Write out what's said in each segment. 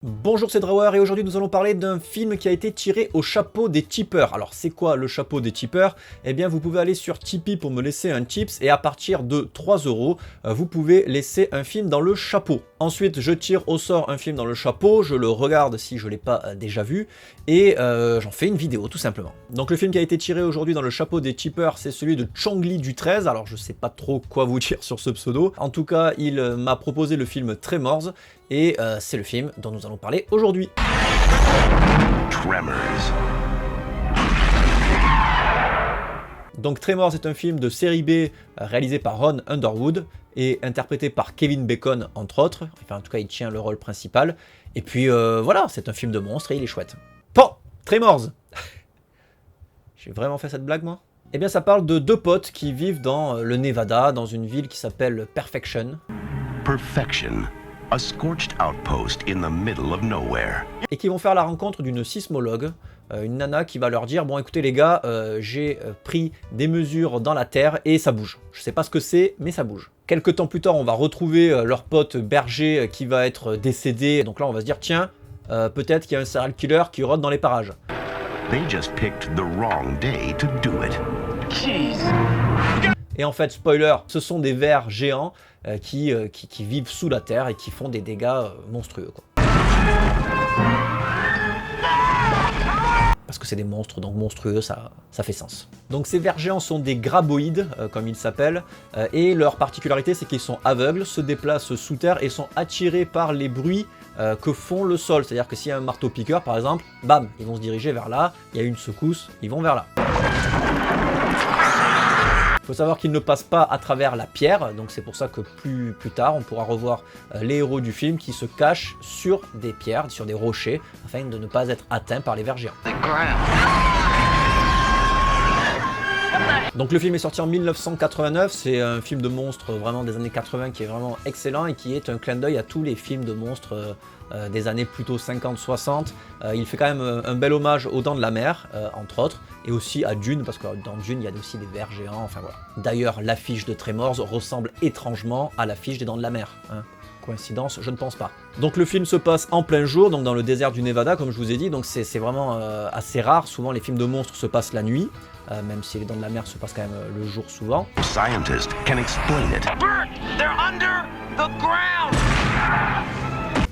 Bonjour, c'est Drawer et aujourd'hui nous allons parler d'un film qui a été tiré au chapeau des tipeurs. Alors c'est quoi le chapeau des tipeurs? Eh bien vous pouvez aller sur Tipeee pour me laisser un tips et à partir de 3 €, vous pouvez laisser un film dans le chapeau. Ensuite je tire au sort un film dans le chapeau, je le regarde si je ne l'ai pas déjà vu et j'en fais une vidéo tout simplement. Donc le film qui a été tiré aujourd'hui dans le chapeau des tipeurs, c'est celui de Chong Li du 13. Alors je sais pas trop quoi vous dire sur ce pseudo. En tout cas il m'a proposé le film Tremors. Et c'est le film dont nous allons parler aujourd'hui. Tremors. Donc Tremors est un film de série B réalisé par Ron Underwood et interprété par Kevin Bacon entre autres. Enfin en tout cas il tient le rôle principal. Et puis voilà, c'est un film de monstre et il est chouette. Bon, Tremors. J'ai vraiment fait cette blague moi? Eh bien ça parle de deux potes qui vivent dans le Nevada, dans une ville qui s'appelle Perfection. Perfection. A scorched outpost in the middle of nowhere. Et qui vont faire la rencontre d'une sismologue, une nana qui va leur dire « Bon écoutez les gars, j'ai pris des mesures dans la terre et ça bouge. Je sais pas ce que c'est, mais ça bouge. » Quelques temps plus tard, on va retrouver leur pote berger qui va être décédé. Donc là, on va se dire « Tiens, peut-être qu'il y a un serial killer qui rôde dans les parages. » They just picked the wrong day to do it. Jeez. Et en fait, spoiler, ce sont des vers géants qui vivent sous la terre et qui font des dégâts monstrueux, quoi. Parce que c'est des monstres, donc monstrueux, ça fait sens. Donc ces vers géants sont des graboïdes, comme ils s'appellent, et leur particularité c'est qu'ils sont aveugles, se déplacent sous terre et sont attirés par les bruits que font le sol. C'est-à-dire que s'il y a un marteau-piqueur par exemple, bam, ils vont se diriger vers là, il y a une secousse, ils vont vers là. Il faut savoir qu'ils ne passent pas à travers la pierre, donc c'est pour ça que plus tard on pourra revoir les héros du film qui se cachent sur des pierres, sur des rochers, afin de ne pas être atteints par les vers géants. Donc le film est sorti en 1989, c'est un film de monstres vraiment des années 80 qui est vraiment excellent et qui est un clin d'œil à tous les films de monstres des années plutôt 50-60. Il fait quand même un bel hommage aux Dents de la Mer, entre autres, et aussi à Dune, parce que dans Dune il y a aussi des vers géants, enfin voilà. D'ailleurs l'affiche de Tremors ressemble étrangement à l'affiche des Dents de la Mer, hein. Coïncidence, je ne pense pas. Donc le film se passe en plein jour, donc dans le désert du Nevada, comme je vous ai dit, donc c'est vraiment assez rare. Souvent les films de monstres se passent la nuit, même si les Dents de la Mer se passent quand même le jour souvent. Scientists can explain it. Bert, they're under the ground.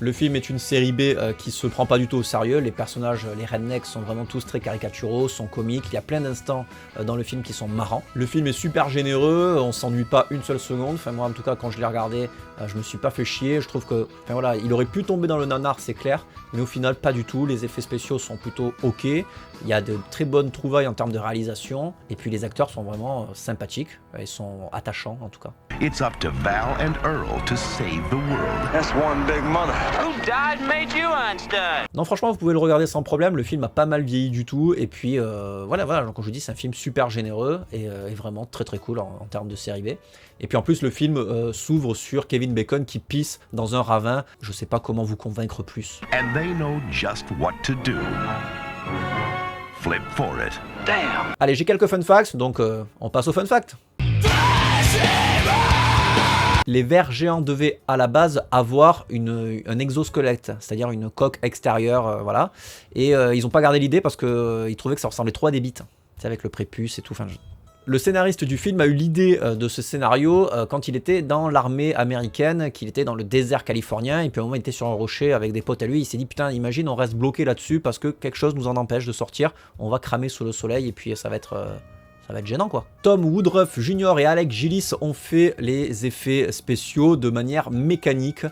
Le film est une série B qui se prend pas du tout au sérieux, les personnages, les rednecks sont vraiment tous très caricaturaux, sont comiques, il y a plein d'instants dans le film qui sont marrants. Le film est super généreux, on s'ennuie pas une seule seconde, enfin moi en tout cas quand je l'ai regardé, je me suis pas fait chier, je trouve que, enfin voilà, il aurait pu tomber dans le nanar c'est clair, mais au final pas du tout, les effets spéciaux sont plutôt ok, il y a de très bonnes trouvailles en termes de réalisation, et puis les acteurs sont vraiment sympathiques, ils sont attachants en tout cas. It's up to Val and Earl to save the world. That's one big mother. Who died and made you Einstein? Non franchement vous pouvez le regarder sans problème, le film a pas mal vieilli du tout, et puis voilà, donc comme je vous dis c'est un film super généreux, et vraiment très cool en termes de série B. Et puis en plus le film s'ouvre sur Kevin Bacon qui pisse dans un ravin, je sais pas comment vous convaincre plus. And they know just what to do. Flip for it. Damn. Allez, j'ai quelques fun facts, donc on passe aux fun facts. Les vers géants devaient à la base avoir un exosquelette, c'est-à-dire une coque extérieure, voilà. Et ils n'ont pas gardé l'idée parce qu'ils trouvaient que ça ressemblait trop à des bites, avec le prépuce et tout. Enfin, Le scénariste du film a eu l'idée de ce scénario quand il était dans l'armée américaine, qu'il était dans le désert californien, et puis à un moment il était sur un rocher avec des potes à lui, il s'est dit putain imagine on reste bloqué là-dessus parce que quelque chose nous en empêche de sortir, on va cramer sous le soleil et puis ça va être gênant quoi. Tom Woodruff Jr. et Alec Gillis ont fait les effets spéciaux de manière mécanique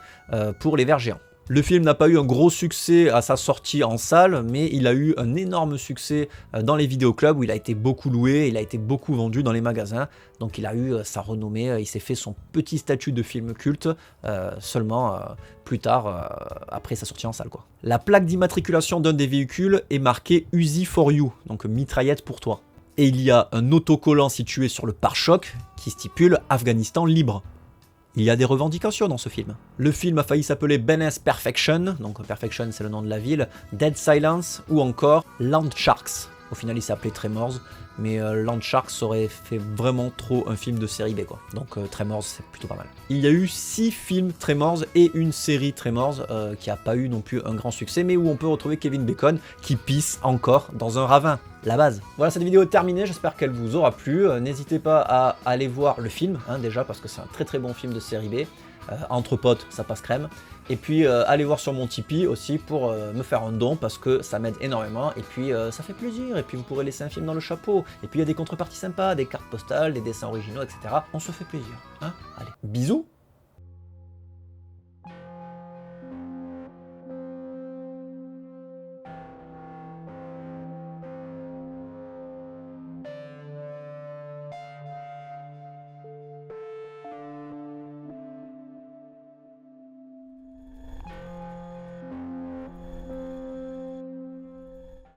pour les vers géants. Le film n'a pas eu un gros succès à sa sortie en salle, mais il a eu un énorme succès dans les vidéoclubs où il a été beaucoup loué, il a été beaucoup vendu dans les magasins, donc il a eu sa renommée, il s'est fait son petit statut de film culte seulement plus tard, après sa sortie en salle, quoi. La plaque d'immatriculation d'un des véhicules est marquée Uzi for you, donc mitraillette pour toi. Et il y a un autocollant situé sur le pare-choc qui stipule Afghanistan libre. Il y a des revendications dans ce film. Le film a failli s'appeler Bennett's Perfection, donc Perfection c'est le nom de la ville, Dead Silence ou encore Land Sharks. Au final, il s'est appelé Tremors, mais Land Sharks aurait fait vraiment trop un film de série B, quoi. Donc Tremors, c'est plutôt pas mal. Il y a eu 6 films Tremors et une série Tremors qui a pas eu non plus un grand succès, mais où on peut retrouver Kevin Bacon qui pisse encore dans un ravin. La base. Voilà, cette vidéo est terminée, j'espère qu'elle vous aura plu. N'hésitez pas à aller voir le film, hein, déjà, parce que c'est un très très bon film de série B. Entre potes, ça passe crème. Et puis allez voir sur mon Tipeee aussi pour me faire un don parce que ça m'aide énormément et puis ça fait plaisir et puis vous pourrez laisser un film dans le chapeau et puis il y a des contreparties sympas, des cartes postales, des dessins originaux, etc. On se fait plaisir, hein. Allez, bisous.